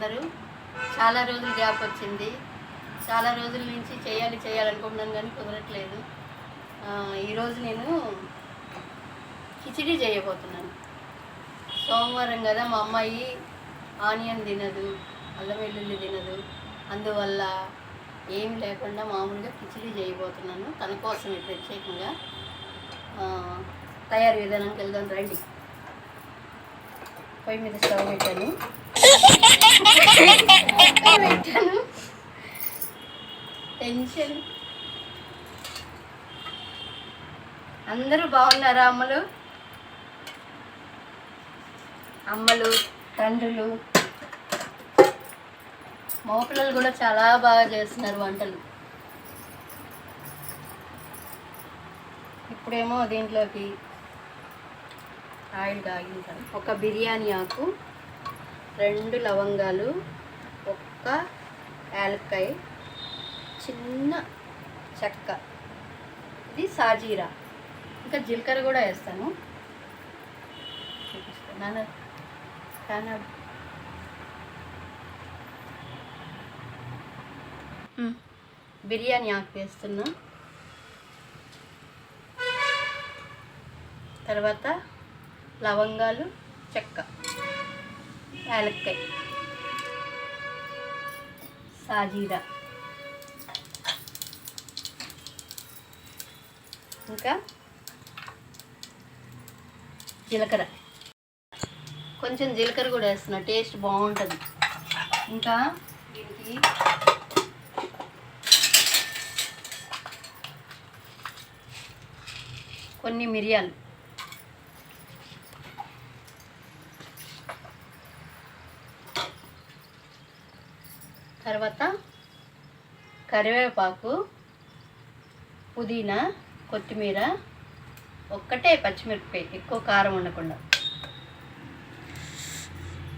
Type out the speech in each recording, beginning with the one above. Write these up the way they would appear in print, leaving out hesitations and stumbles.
అందరూ? చాలా రోజులు గ్యాప్ వచ్చింది. చాలా రోజుల నుంచి చేయాలనుకుంటున్నాను కానీ కుదరట్లేదు. ఈరోజు నేను కిచిడి చేయబోతున్నాను. సోమవారం కదా, మా అమ్మాయి ఆనియన్ తినదు, అల్లం వెల్లుల్లి తినదు. అందువల్ల ఏమి లేకుండా మామూలుగా కిచిడి చేయబోతున్నాను తన కోసమే ప్రత్యేకంగా. తయారీ విధానానికి వెళ్దాం రండి. పొయ్యి మీద స్టవ్ పెట్టాను. టెన్షన్. అందరూ బాగున్నారా? అమ్మలు తండ్రులు మగపిల్లలు కూడా చాలా బాగా చేస్తున్నారు వంటలు. ఇప్పుడేమో దీంట్లోకి ఆయిల్ కాగించాలి. ఒక బిర్యానీ ఆకు, 2 లవంగాలు, 1 యాలక్కాయ, చిన్న చెక్క, ఇది సాజీరా, ఇంకా జీలకర్ర కూడా వేస్తాను. చూపిస్తాను. బిర్యానీ ఆకు వేస్తున్నా. తర్వాత లవంగాలు, చెక్క, యాలక్కాయ, సాజీరా, ఇంకా జీలకర్ర. కొంచెం జీలకర్ర కూడా వేస్తున్నా, టేస్ట్ బాగుంటుంది. ఇంకా దీనికి కొన్ని మిరియాలు, తర్వాత కరివేపాకు, పుదీనా, కొత్తిమీర, 1 పచ్చిమిరపకాయ, ఎక్కువ కారం ఉండకుండా.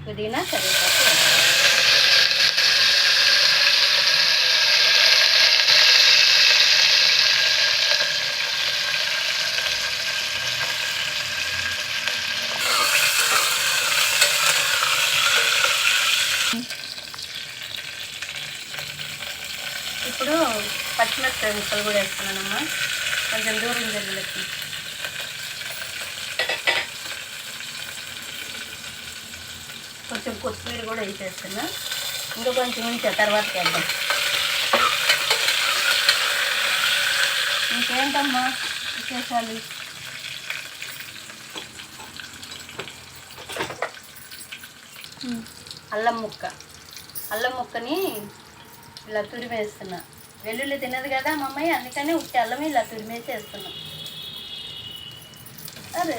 పుదీనా, కరివేపాకు. ఇప్పుడు పచ్చిమిరపకాయ ముక్కలు కూడా వేస్తున్నానమ్మా. కొంచెం దూరం జరిగినట్టు. కొంచెం కొత్తిమీర కూడా వేసేస్తున్నా. ఇంకా కొంచెం ఉంచా, తర్వాత వేద్దాం. ఇంకేంటమ్మా విశేషాలు? అల్లం ముక్కని ఇలా తురిమేస్తున్నా. వెల్లుల్లి తినదు కదా మా అమ్మాయి, అందుకనే ఉట్టి అల్లం ఇలా తురిమేసి వేస్తున్నా. అదే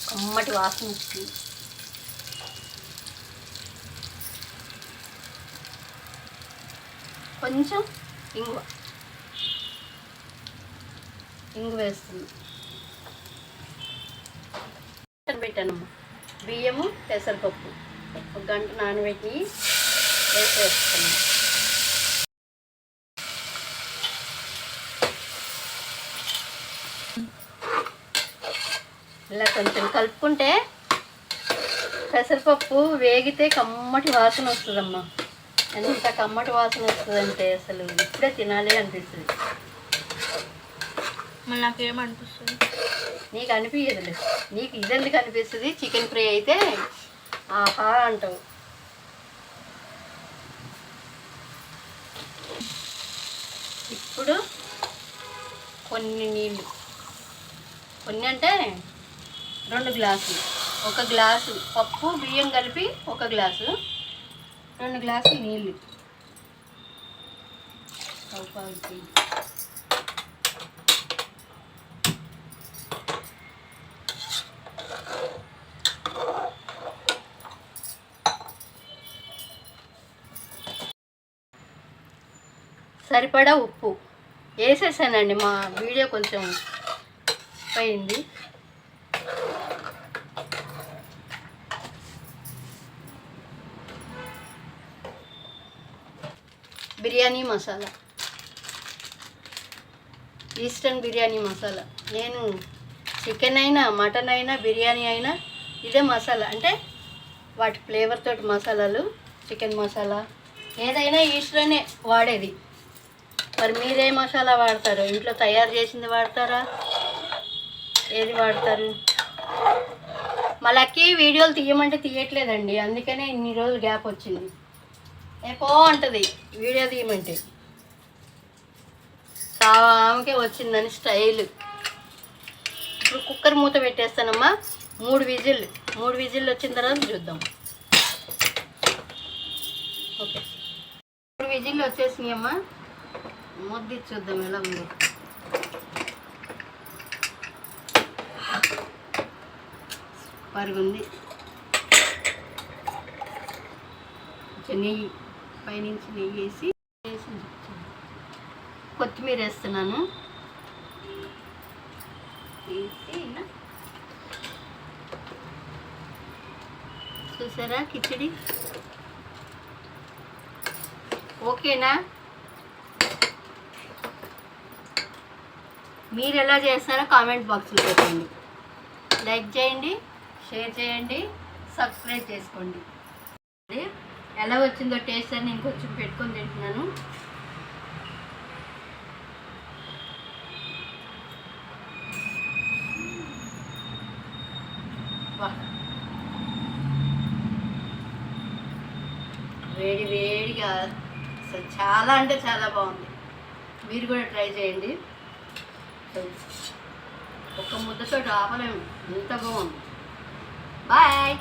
కమ్మటి వాసన వస్తుంది. కొంచెం ఇంగు వేస్తుంది. పెట్టానమ్మా. బియ్యము, పెసరపప్పు 1 గంట నానబెట్టి వేసేస్తున్నాను. ఇలా కొంచెం కలుపుకుంటే పెసరపప్పు వేగితే కమ్మటి వాసన వస్తుందమ్మా. ఎంత కమ్మటి వాసన వస్తుందంటే అసలు ఇప్పుడే తినాలి అనిపిస్తుంది. మళ్ళీ నాకేమనిపిస్తుంది? నీకు అనిపించదులే. నీకు ఇదెందుకు అనిపిస్తుంది? చికెన్ ఫ్రై అయితే ఆహా అంటావు. ఇప్పుడు కొన్ని నీళ్ళు, కొన్ని అంటే 2 గ్లాసులు. 1 గ్లాసు పప్పు బియ్యం కలిపి 1 గ్లాసు, 2 గ్లాసులు నీళ్ళు. సరిపడా ఉప్పు వేసేసానండి. మా వీడియో కొంచెం అయింది. బిర్యానీ మసాలా, ఈస్టర్న్ బిర్యానీ మసాలా. నేను చికెన్ అయినా మటన్ అయినా బిర్యానీ అయినా ఇదే మసాలా, అంటే వాటి ఫ్లేవర్ తోటి మసాలాలు. చికెన్ మసాలా ఏదైనా ఈస్టర్నే వాడేది. మరి మీరే మసాలా వాడతారు? ఇంట్లో తయారు చేసింది వాడతారా? ఏది వాడతారు? మళ్ళీ వీడియోలు తీయమంటే తీయట్లేదండి, అందుకనే ఇన్ని రోజులు గ్యాప్ వచ్చింది. ఎక్కువ ఉంటుంది వీడియో తీయమంటే. ఆమెకే వచ్చిందని స్టైల్. ఇప్పుడు కుక్కర్ మూత పెట్టేస్తానమ్మా. 3 విజిల్లు వచ్చిన తర్వాత చూద్దాం. ఓకే, 3 విజిల్లు వచ్చేసినాయి అమ్మా. ముద్ది చూద్దాం ఎలా ఉంది. పరుగుంది. కొంచెం నెయ్యి, పైనుంచి నెయ్యి వేసి కొత్తిమీర వేస్తున్నాను. వేసి ఇలా చూసారా కిచిడి ఓకేనా? మీరు ఎలా చేస్తారో కామెంట్ బాక్స్లో పెట్టండి. లైక్ చేయండి, షేర్ చేయండి, సబ్స్క్రైబ్ చేసుకోండి. ఎలా వచ్చిందో టేస్ట్ అని నేను కొంచెం పెట్టుకొని తింటున్నాను. వేడి వేడిగా అసలు చాలా అంటే చాలా బాగుంది. మీరు కూడా ట్రై చేయండి. ఒక ముద్దతో ఆపలేము, ఎంత బాగుంది. బాయ్.